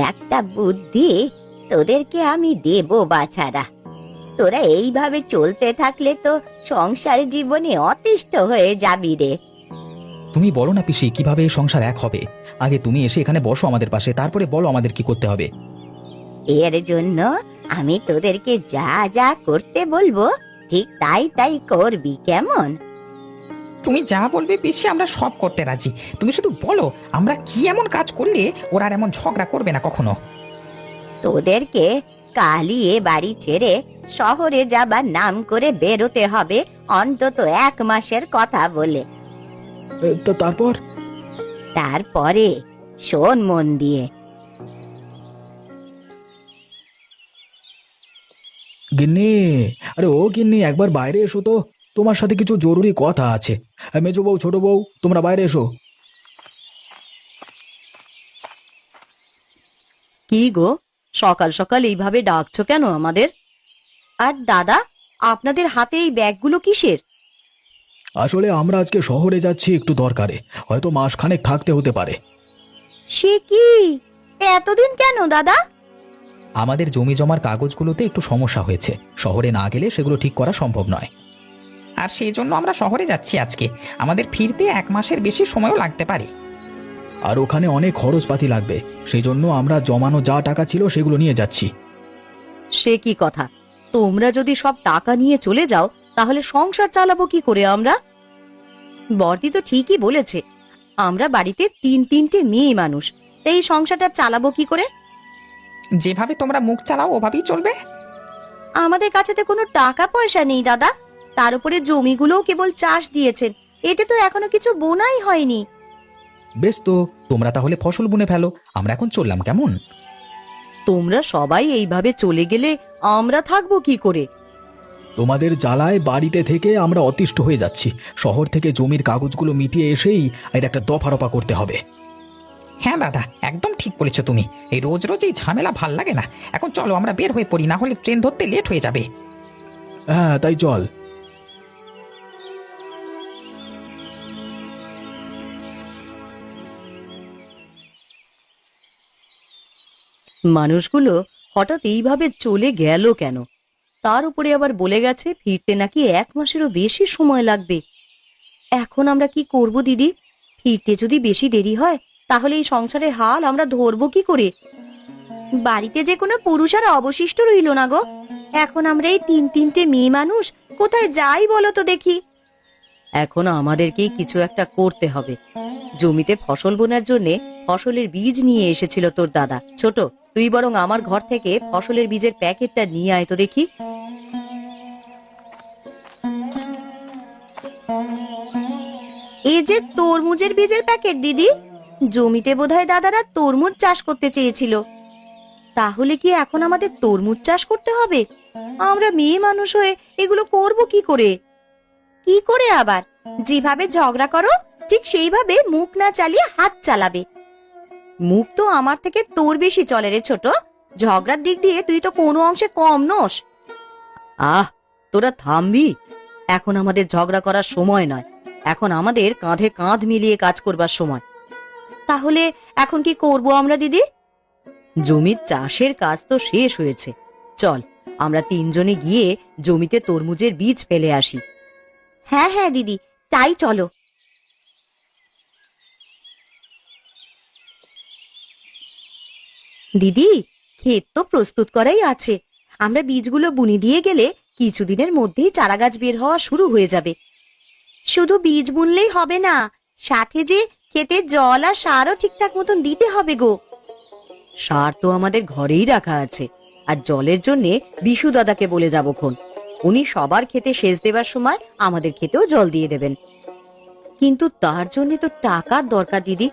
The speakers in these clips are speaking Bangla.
একটা বুদ্ধি তোদেরকে আমি দেব বাছারা। তোরা এইভাবে চলতে থাকলে তো সংসার জীবনে অতিষ্ঠ হয়ে যাবি রে। তুমি বলো না পিসি, কিভাবে এই সংসার এক হবে? আগে তুমি এসে এখানে বসো আমাদের পাশে, তারপরে বলো আমাদের কি করতে হবে। এর জন্য আমি তোদেরকে যা যা করতে বলবো ঠিক তাই তাই করবি, কেমন? তুমি যা বলবে পিসি আমরা সব করতে রাজি। তুমি শুধু বলো আমরা কি এমন কাজ করলে ওরা আর এমন ঝগড়া করবে না কখনো। তোদেরকে কালই এ বাড়ি ছেড়ে শহরে যাবার নাম করে বেরোতে হবে, অন্তত 1 মাসের কথা বলে। তো তারপর? তারপরে শোন মন দিয়ে। গিন্নি, আরে ও গিন্নি, একবার বাইরে এসো তো, তোমার সাথে কিছু জরুরি কথা আছে। মেজো বউ, ছোট বউ, তোমরা বাইরে এসো। কি গো, সকাল সকাল এইভাবে ডাকছো কেন আমাদের? আর দাদা, আপনাদের হাতে এই ব্যাগগুলো কিসের? আসলে আমরা আজকে শহরে যাচ্ছি একটু দরকারে, হয়তো মাসখানেক থাকতে হতে পারে। সে কি, এতদিন কেন দাদা? আমাদের জমি জমার কাগজগুলোতে একটু সমস্যা হয়েছে, শহরে না গেলে সেগুলো ঠিক করা সম্ভব নয়। আর সেই জন্য আমরা শহরে যাচ্ছি আজকে। আমাদের ফিরতে 1 মাসের বেশি সময়ও লাগতে পারে। আর ওখানে অনেক খরচপাতি লাগবে, সেই জন্য আমরা জমানো যা টাকা ছিল সেগুলো নিয়ে যাচ্ছি। সে কি কথা, তোমরা যদি সব টাকা নিয়ে চলে যাও তাহলে সংসার চালাবো কি করে আমরা? বর্দি তো ঠিকই বলেছে, আমরা বাড়িতে 3-3টে মেয়ে মানুষ, এই সংসারটা চালাবো কি করে? যেভাবে তোমরা মুখ চালাও ওভাবেই চলবে। আমাদের কাছে তো কোনো টাকা পয়সা নেই দাদা, তার উপরে জমিগুলোও কেবল চাষ দিয়েছেন, এতে তো এখনো কিছু বোনাই হয়নি। বেশ, তো তোমরা তাহলে ফসল বুনে ফেলো, আমরা এখন চললাম, কেমন? তোমরা সবাই এইভাবে চলে গেলে আমরা থাকবো কি করে? তোমাদের জ্বালায় বাড়িতে থেকে আমরা অতিষ্ঠ হয়ে যাচ্ছি। শহর থেকে জমির কাগজগুলো মিটিয়ে এসেই এর একটা দফারফা করতে হবে। হ্যাঁ দাদা, একদম ঠিক বলেছো তুমি। এই রোজ রোজ এই ঝামেলা ভাল লাগে না। এখন চলো আমরা বের হয়ে পড়ি, না হলে ট্রেন ধরতে লেট হয়ে যাবে। হ্যাঁ, তাই চল। মানুষগুলো হঠাৎ এইভাবে চলে গেল কেন? তার উপরে আবার বলে গেছে ফিরতে নাকি 1 মাসেরও বেশি সময় লাগবে। এখন আমরা কি করব দিদি? ফিরতে যদি বেশি দেরি হয় তাহলে এই সংসারের হাল আমরা ধরবো কি করে? বাড়িতে যে কোনো পুরুষ আর অবশিষ্ট রইল না গো। এখন আমরা এই 3-3টে মেয়ে মানুষ কোথায় যাই বলো তো দেখি। এখন আমাদেরকেই কিছু একটা করতে হবে। জমিতে ফসল বোনার জন্যে ফসলের বীজ নিয়ে এসেছিল তোর দাদা। ছোট, তুই বরং আমার ঘর থেকে ফসলের বীজের প্যাকেটটা নিয়ে আয় তো দেখি। এই যে তরমুজের বীজের প্যাকেট দিদি, জমিতে বোধহয় দাদারা তরমুজ চাষ করতে চেয়েছিল। তাহলে কি এখন আমাদের তরমুজ চাষ করতে হবে? আমরা মেয়ে মানুষ হয়ে এগুলো করব কি করে? কি করে আবার? যেভাবে ঝগড়া করো ঠিক সেইভাবে মুখ না চালিয়ে হাত চালাবে। মুখ তো আমার থেকে তোর বেশি চলে রে ছোট। ঝগড়ার দিক দিয়ে তুই তো কোনো অংশে কম নস। আহ, তোরা থামবি? এখন আমাদের ঝগড়া করার সময় নয়, এখন আমাদের কাঁধে কাঁধ মিলিয়ে কাজ করবার সময়। তাহলে এখন কি করব আমরা দিদি? জমির চাষের কাজ তো শেষ হয়েছে, চল আমরা 3 জনে গিয়ে জমিতে তরমুজের বীজ ফেলে আসি। হ্যাঁ হ্যাঁ দিদি, তাই চলো। দিদি, ক্ষেত তো প্রস্তুত করাই আছে, আমরা বীজগুলো বুনে দিয়ে গেলে কিছুদিনের মধ্যেই চারাগাছ বের হওয়া শুরু হয়ে যাবে। শুধু বীজ বুনলেই হবে না, সাথে যে ক্ষেতে জল আর সারও ঠিকঠাক মতন দিতে হবে গো। সার তো আমাদের ঘরেই রাখা আছে, আর জলের জন্য বিশু দাদাকে বলে যাবক্ষণ। উনি সবার ক্ষেতে সেচ দেবার সময় আমাদের ক্ষেতেও জল দিয়ে দেবেন। কিন্তু তার জন্য তো টাকার দরকার দিদি,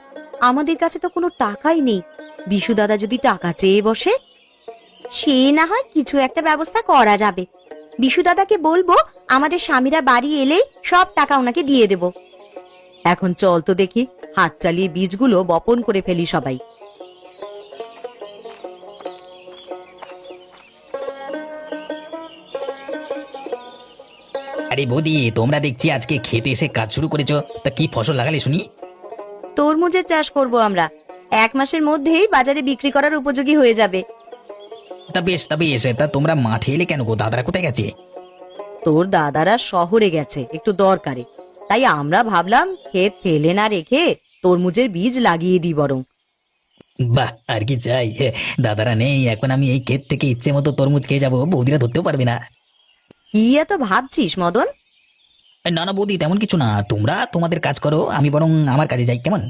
আমাদের কাছে তো কোনো টাকাই নেই। বিশু দাদা যদি টাকা চেয়ে বসে, সে না হয় কিছু একটা ব্যবস্থা করা যাবে। বিশু দাদাকে বলবো আমাদের স্বামীরা বাড়ি এলেই সব টাকা ওনাকে দিয়ে দেব। এখন চল তো দেখি, হাত চালিয়ে বীজগুলো বপন করে ফেলি সবাই। আরে বৌদি, তোমরা দেখছি আজকে খেতে এসে কাজ শুরু করেছো। তা কি ফসল লাগালে শুনি? তরমুজের চাষ করব আমরা। 1 মাসের মধ্যেই বাজারে বিক্রি করার উপযোগী হয়ে যাবে। তা বেশ তা তোমরা মাঠে এলে কেন গো? দাদারা কোথায় গেছে? তোর দাদারা শহরে গেছে একটু দরকারে, তাই আমরা ভাবলাম ক্ষেত ফেলে না রেখে তরমুজের বীজ লাগিয়ে দিই বরং। বাহ, আর কি চাই। দাদারা নেই, এখন আমি এই ক্ষেত থেকে ইচ্ছে মতো তরমুজ খেয়ে যাবো, বৌদিরা ধরতেও পারবে না। কি এত ভাবছিস মদন? না না বৌদি, তেমন কিছু না, তোমরা তোমাদের কাজ করো, আমি বরং আমার কাজে যাই, কেমন?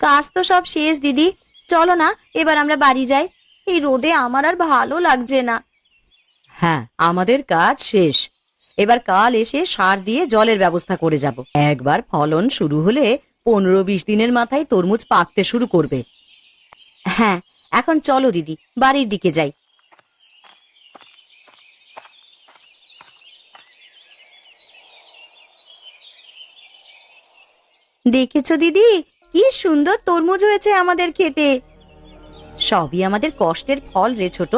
কাজ তো সব শেষ দিদি, চলো না এবার আমরা বাড়ি যাই। এই রোদে আমার আর ভালো লাগছে না। হ্যাঁ, আমাদের কাজ শেষ। এবার কাল এসে সার দিয়ে জলের ব্যবস্থা করে যাব। একবার ফলন শুরু হলে 15-20 দিনের মাথায় তরমুজ পাকতে শুরু করবে। হ্যাঁ, এখন চলো দিদি, বাড়ির দিকে যাই। দেখেছো দিদি, কি সুন্দর তরমুজ হয়েছে আমাদের খেতে। সবই আমাদের কষ্টের ফল রে ছোট।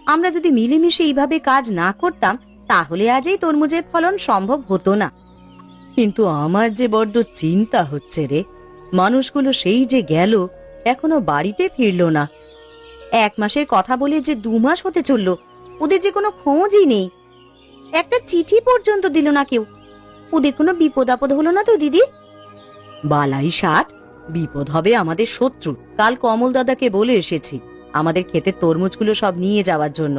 আমরা যদি মিলেমিশে এইভাবে কাজ না করতাম তাহলে আজ এই তরমুজের ফলন সম্ভব হতো না। কিন্তু আমার যে বড্ড চিন্তা হচ্ছে রে, মানুষগুলো সেই যে গেল, এখনো বাড়িতে ফিরলো না। 1 মাসের কথা বলে যে 2 মাস হতে চললো, ওদের যে কোনো খোঁজই নেই। একটা চিঠি পর্যন্ত দিল না কেউ। ওদের কোনো বিপদ আপদ হলো না তো দিদি? বালাই ষাট, বিপদ হবে আমাদের শত্রু। কাল কমল দাদাকে বলে এসেছি আমাদের ক্ষেতের তরমুজগুলো সব নিয়ে যাওয়ার জন্য।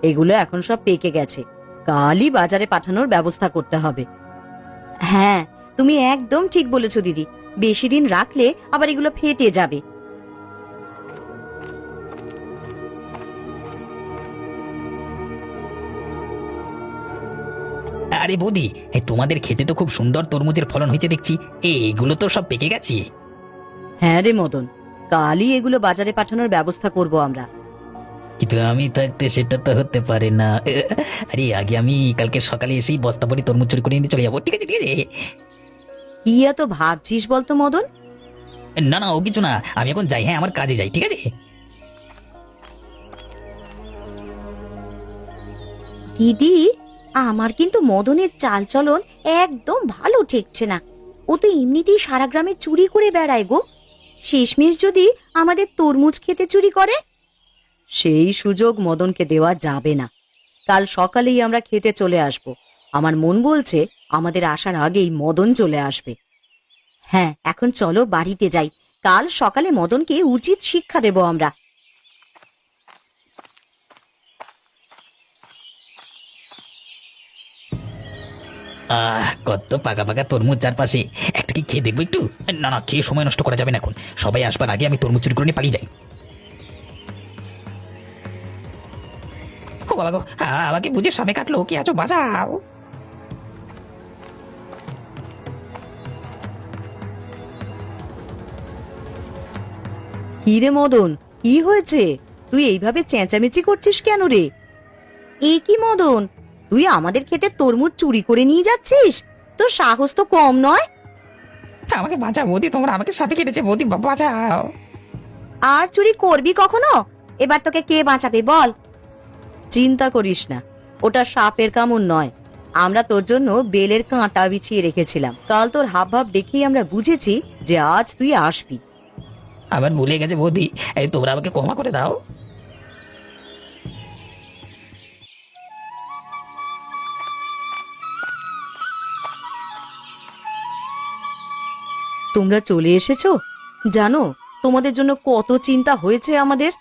এগুলো এখন সব পেকে গেছে, কালই বাজারে পাঠানোর ব্যবস্থা করতে হবে। হ্যাঁ, তুমি একদম ঠিক বলেছো দিদি, বেশি দিন রাখলে আবার এগুলো ফেটে যাবে। আরে বৌদি, তোমাদের খেতে তো খুব সুন্দর তরমুজের ফলন হয়েছে দেখছি, এগুলো তো সব পেকে গেছে। হ্যাঁ রে মদন, কালই এগুলো বাজারে পাঠানোর ব্যবস্থা করব আমরা। কিন্তু আমি থাকতে সেটা তো হতে পারে না। আরে আগে আমি কালকে সকালে এসেই বস্তা ভরি তরমুজ চুরি করে নিয়ে চলে যাবো, ঠিক আছে ঠিক আছে। কি এত ভাবছিস বলতো মদন? না না, ও কিছু না, আমি এখন যাই, হ্যাঁ আমার কাজে যাই, ঠিক আছে। দিদি, আমার কিন্তু মদনের চালচলন একদম ভালো ঠেকছে না। ও তো এমনিতেই সারা গ্রামে চুরি করে বেড়ায় গো। শেষমেশ যদি আমাদের তরমুজ খেতে চুরি করে? সেই সুযোগ মদনকে দেওয়া যাবে না। কাল সকালেই আমরা খেতে চলে আসব। আমার মন বলছে আমাদের আসার আগেই মদন চলে আসবে। হ্যাঁ, এখন চলো বাড়িতে যাই, কাল সকালে মদনকে উচিত শিক্ষা দেব আমরা। কত পাকা পাকা তরমুজ চারপাশে, একটা কি খেয়ে দেখবো একটু? না না, খেয়ে সময় নষ্ট করা যাবে না, এখন সবাই আসবার আগে আমি তরমুজ চুরি করে নিয়ে পালিয়ে যাই। ও বাবা গো, আমাকে বুঝে সামনে কাটলো, কি আছো বাঁচাও। কি রে মদন, কি হয়েছে? তুই এইভাবে চেঁচামেচি করছিস কেন রে? এ কি মদন, তুই আমাদের খেতে তরমুজ চুরি করে নিয়ে যাচ্ছিস? তোর সাহস তো কম নয়। আমাকে বাঁচাও বৌদি, তোমরা আমাকে সাপে কেটেছে বৌদি, বাঁচাও। আর চুরি করবি কখনো? এবার তোকে কে বাঁচাবে বল? চিন্তা করিস না, ওটা সাপের কামড় নয়। আমরা তোর জন্য বেলের কাঁটা বিছিয়ে রেখেছিলাম। কাল তোর হাবভাব দেখেই আমরা বুঝেছি যে আজ তুই আসবি। আবার ভুলে গেছে বৌদি, তোমরা আমাকে ক্ষমা করে দাও। তোমরা চলে এসেছো। জানো তোমাদের জন্য কত চিন্তা হয়েছে আমাদের।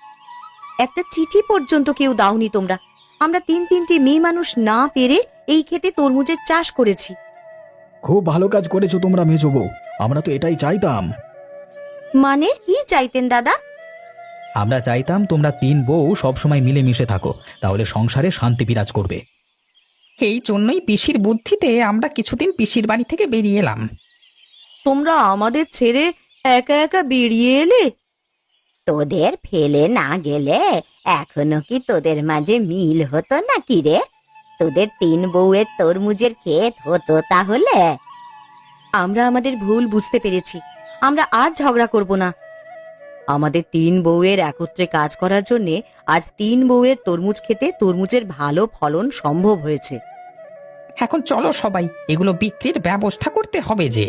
একটা চিঠি পর্যন্ত কেউ দাওনি তোমরা। আমরা 3-3টে মেয়ে মানুষ না পেরে এই ক্ষেতে তরমুজের চাষ করেছি। খুব ভালো কাজ করেছো তোমরা মেজো বউ, আমরা তো এটাই চাইতাম। মানে কি চাইতেন দাদা? আমরা চাইতাম তোমরা 3 বউ সবসময় মিলেমিশে থাকো, তাহলে সংসারে শান্তি বিরাজ করবে। এই জন্যই পিসির বুদ্ধিতে আমরা কিছুদিন পিসির বাড়ি থেকে বেরিয়ে এলাম। তোমরা আমাদের ছেড়ে একা একা বেরিয়ে এলে। তোদের ফেলে না গেলে এখনো কি তোদের মাঝে মিল হতো নাকি রে? তোদের 3 বউয়ের তরমুজের ক্ষেত হতো তাহলে। আমরা আমাদের ভুল বুঝতে পেরেছি, আমরা আর ঝগড়া করব না। আমাদের 3 বউয়ের একত্রে কাজ করার জন্য আজ 3 বউয়ের তরমুজ খেতে তরমুজের ভালো ফলন সম্ভব হয়েছে। এখন চলো সবাই, এগুলো বিক্রির ব্যবস্থা করতে হবে যে।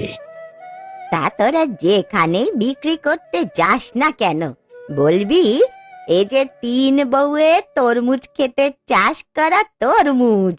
তা তোরা যেখানেই বিক্রি করতে যাস না কেন, বলবি এই যে 3 বউয়ের তরমুজ ক্ষেতের চাষ করা তরমুজ।